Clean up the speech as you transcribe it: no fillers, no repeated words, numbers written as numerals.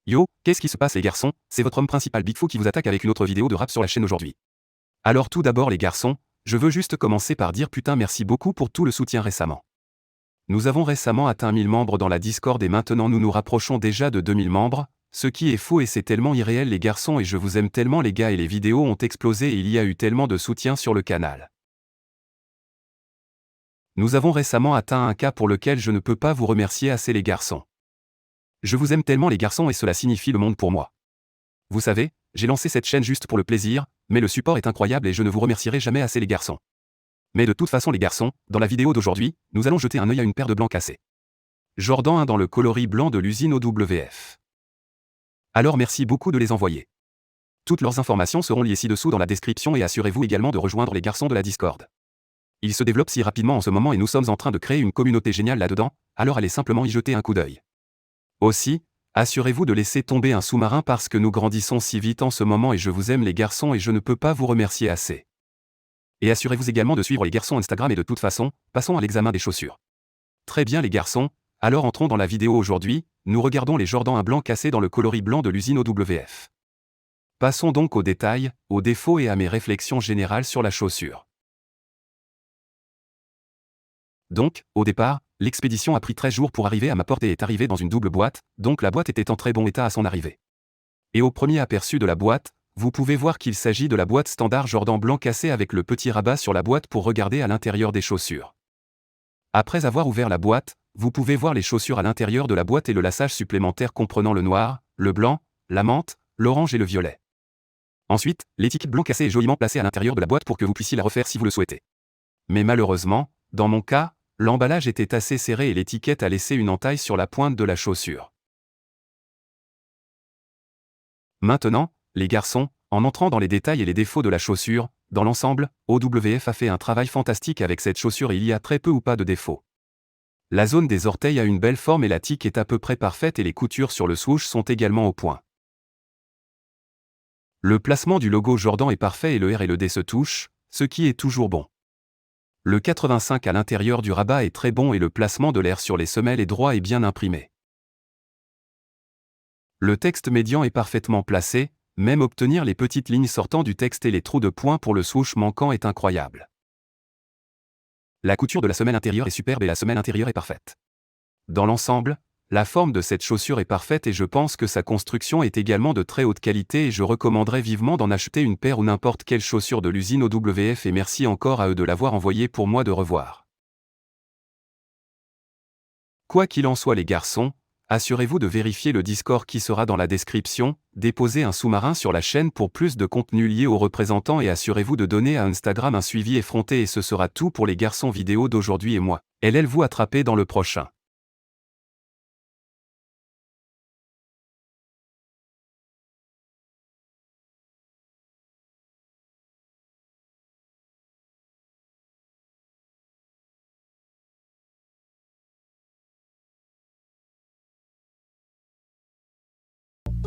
Yo, qu'est-ce qui se passe les garçons? C'est votre homme principal Big Foo qui vous attaque avec une autre vidéo de rap sur la chaîne aujourd'hui. Alors tout d'abord les garçons, je veux juste commencer par dire putain merci beaucoup pour tout le soutien récemment. Nous avons récemment atteint 1000 membres dans la Discord et maintenant nous nous rapprochons déjà de 2000 membres, ce qui est faux et c'est tellement irréel les garçons et je vous aime tellement les gars et les vidéos ont explosé et il y a eu tellement de soutien sur le canal. Nous avons récemment atteint un cas pour lequel je ne peux pas vous remercier assez les garçons. Je vous aime tellement les garçons et cela signifie le monde pour moi. Vous savez, j'ai lancé cette chaîne juste pour le plaisir, mais le support est incroyable et je ne vous remercierai jamais assez les garçons. Mais de toute façon les garçons, dans la vidéo d'aujourd'hui, nous allons jeter un œil à une paire de blancs cassés. Jordan 1 dans le coloris blanc de l'usine OWF. Alors merci beaucoup de les envoyer. Toutes leurs informations seront liées ci-dessous dans la description et assurez-vous également de rejoindre les garçons de la Discord. Ils se développent si rapidement en ce moment et nous sommes en train de créer une communauté géniale là-dedans, alors allez simplement y jeter un coup d'œil. Aussi, assurez-vous de laisser tomber un sous-marin parce que nous grandissons si vite en ce moment et je vous aime les garçons et je ne peux pas vous remercier assez. Et assurez-vous également de suivre les garçons Instagram et de toute façon, passons à l'examen des chaussures. Très bien les garçons, alors entrons dans la vidéo aujourd'hui, nous regardons les Jordan 1 blanc cassés dans le coloris blanc de l'usine OWF. Passons donc aux détails, aux défauts et à mes réflexions générales sur la chaussure. Donc, au départ, l'expédition a pris 13 jours pour arriver à ma porte et est arrivée dans une double boîte, donc la boîte était en très bon état à son arrivée. Et au premier aperçu de la boîte, vous pouvez voir qu'il s'agit de la boîte standard Jordan blanc cassé avec le petit rabat sur la boîte pour regarder à l'intérieur des chaussures. Après avoir ouvert la boîte, vous pouvez voir les chaussures à l'intérieur de la boîte et le lassage supplémentaire comprenant le noir, le blanc, la menthe, l'orange et le violet. Ensuite, l'étiquette blanc cassé est joliment placée à l'intérieur de la boîte pour que vous puissiez la refaire si vous le souhaitez. Mais malheureusement, dans mon cas, l'emballage était assez serré et l'étiquette a laissé une entaille sur la pointe de la chaussure. Maintenant, les garçons, en entrant dans les détails et les défauts de la chaussure, dans l'ensemble, OWF a fait un travail fantastique avec cette chaussure et il y a très peu ou pas de défauts. La zone des orteils a une belle forme et la tique est à peu près parfaite et les coutures sur le swoosh sont également au point. Le placement du logo Jordan est parfait et le R et le D se touchent, ce qui est toujours bon. Le 85 à l'intérieur du rabat est très bon et le placement de l'air sur les semelles est droit et bien imprimé. Le texte médian est parfaitement placé, même obtenir les petites lignes sortant du texte et les trous de points pour le swoosh manquant est incroyable. La couture de la semelle intérieure est superbe et la semelle intérieure est parfaite. Dans l'ensemble, la forme de cette chaussure est parfaite et je pense que sa construction est également de très haute qualité et je recommanderais vivement d'en acheter une paire ou n'importe quelle chaussure de l'usine OWF et merci encore à eux de l'avoir envoyé pour moi de revoir. Quoi qu'il en soit les garçons, assurez-vous de vérifier le Discord qui sera dans la description, déposez un sous-marin sur la chaîne pour plus de contenu lié aux représentants et assurez-vous de donner à Instagram un suivi effronté et ce sera tout pour les garçons vidéo d'aujourd'hui et moi. Elle vous attraper dans le prochain.